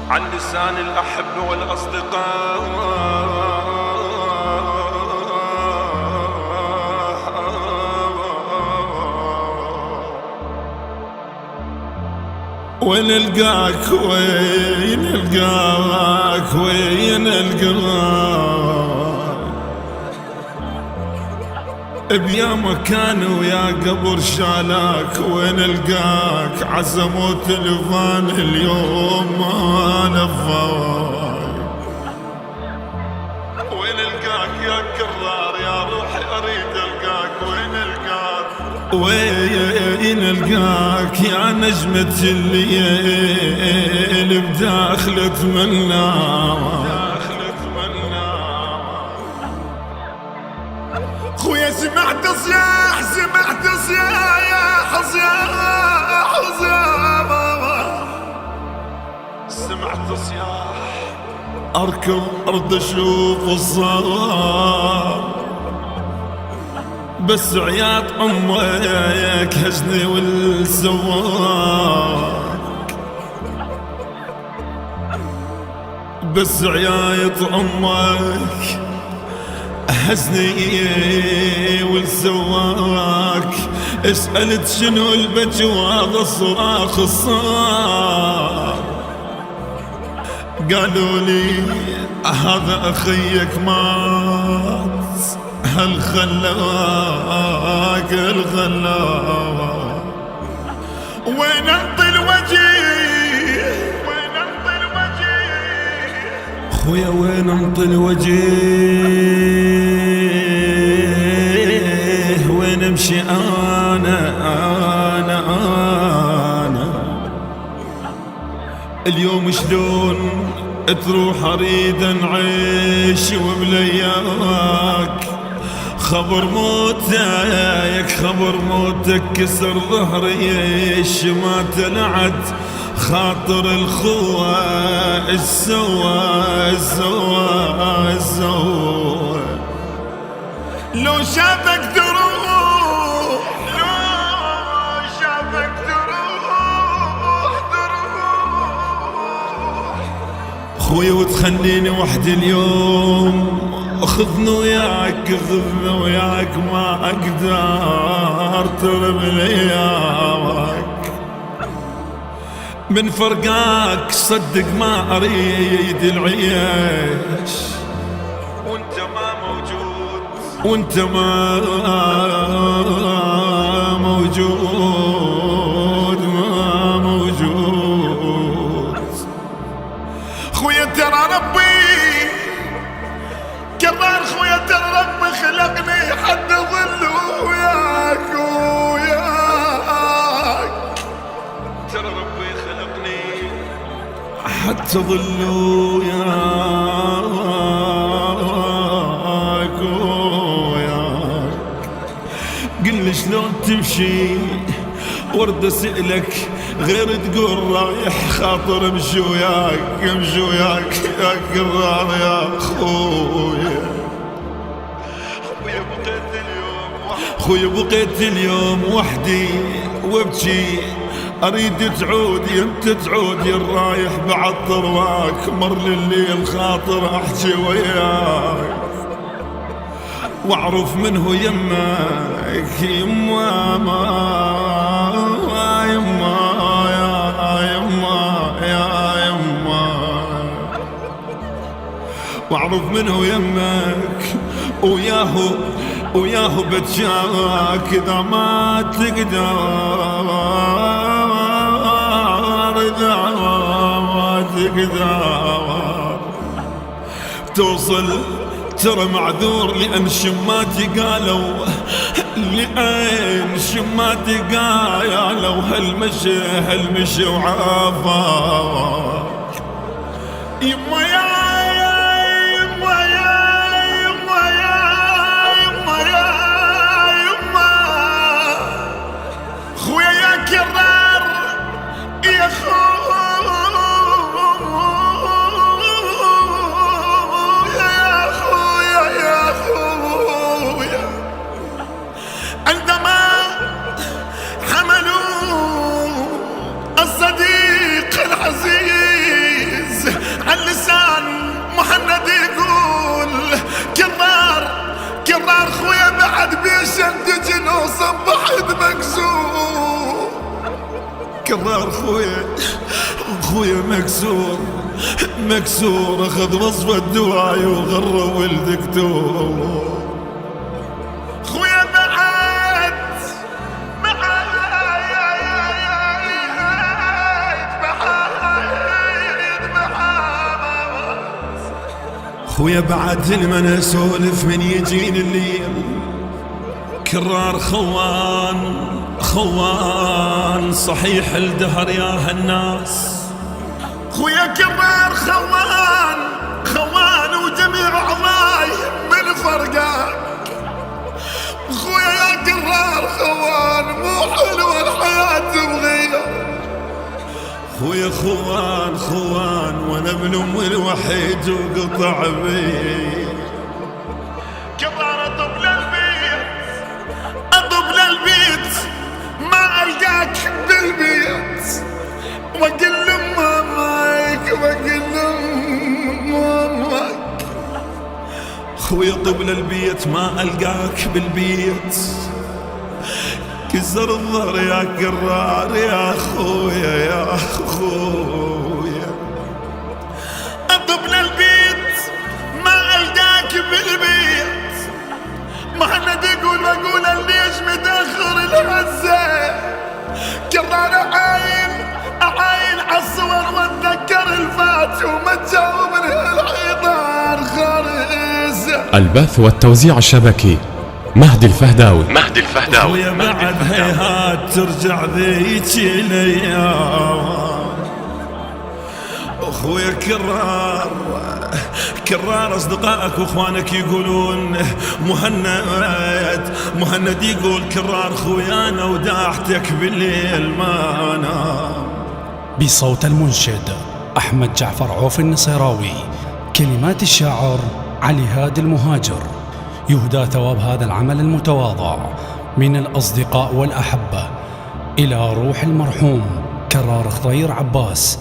عن لسان الأحب والأصدقاء. وين القاك وين القاك وين القاك بيا مكان ويا قبر شالاك. وين القاك عزموا تلفان اليوم ما نفاك. وين القاك يا كرار يا روحي اريد القاك. وين القاك وين القاك يا نجمة الليل بداخلة منام. خويا سمعت صياح سمعت صياح صياح صياح سمعت صياح اركض ارد اشوف الصار. بس عياط امك هزني والسواك. بس عياط امك هزني والسواك. اسألت شنو البكي وهذا الصراخ الصار. قالوا لي هذا اخيك مات. هل خلاك هل خلاك وين انطي الوجيه وين انطي الوجيه خويا وين انطي الوجيه وين امشي انا اليوم شلون تروح اريد نعيش وبلياك. خبر موتك خبر موتك كسر ظهري. ما تلعت خاطر الخوة السوا لو شافك تروح لو شافك تروح خويا وتخليني وحدي اليوم. خذني وياك ما اقدر ترب لياك. من فرقاك صدق ما اريد العيش. وانت ما موجود وانت ما موجود ما موجود. خويا ترى ربي كرار. خويا ترى ربي خلقني حتى ظل وياك وياك. ترى ربي خلقني حتى ظل وياك وياك. قل لي شلون تمشي ورد اسألك غير تقول رايح خاطر امشي وياك امشي وياك يا كرار يا خويا. خويا بقيت اليوم وحدي وابكي اريد تعود يمتى تعود يا الرايح بعد طرواك. مر الليل خاطر احكي وياك واعرف منه يمك يما ما يما يا يما يا يما. واعرف منه يمك وياه بتشاك. اذا ما تقدر اذا ما تقدر توصل ترى معذور. لأن شماتي قالوا لأن شماتي قالوا هالمشي وعافاك. يما يا يما يا يما يا يما يا يما. خويا يا كرار يا خويا عندما حملوا الصديق العزيز وصبحت مكسور. كرار خويا مكسور اخذ وصفة دواعي وغرى والدكتور. خويا بعد خويا بعد لما نسولف من يجيني الليل. كرار خوان صحيح الدهر يا هالناس. خويا كرار خوان وجميع عضاي من فرقاك. خويا يا كرار خوان مو حلوة الحياة بغير. خويا خوان وانا ابن ام الوحيد وقطع بي. كرار اطب للبيت ما القاك بالبيت. واقول لمامك خويا طب للبيت ما القاك بالبيت. كسر الظهر يا كرار يا خويا اطب للبيت ما القاك بالبيت. مهند يقول بقول ليش متاخر الهزه. كرار اعاين عالصور واتذكر الفات وما تجاوبني الحيطان خارزه. البث والتوزيع الشبكي مهدي الفهداوي. خويا بعد هيهات ترجع ذيك الايام. اخويا كرار اصدقائك واخوانك يقولون مهند يقول كرار خويانا وداحتك بالليل ما انام. بصوت المنشد أحمد جعفر عوف النصيراوي، كلمات الشاعر علي هادي المهاجر. يهدى ثواب هذا العمل المتواضع من الأصدقاء والأحبة إلى روح المرحوم كرار خضير عباس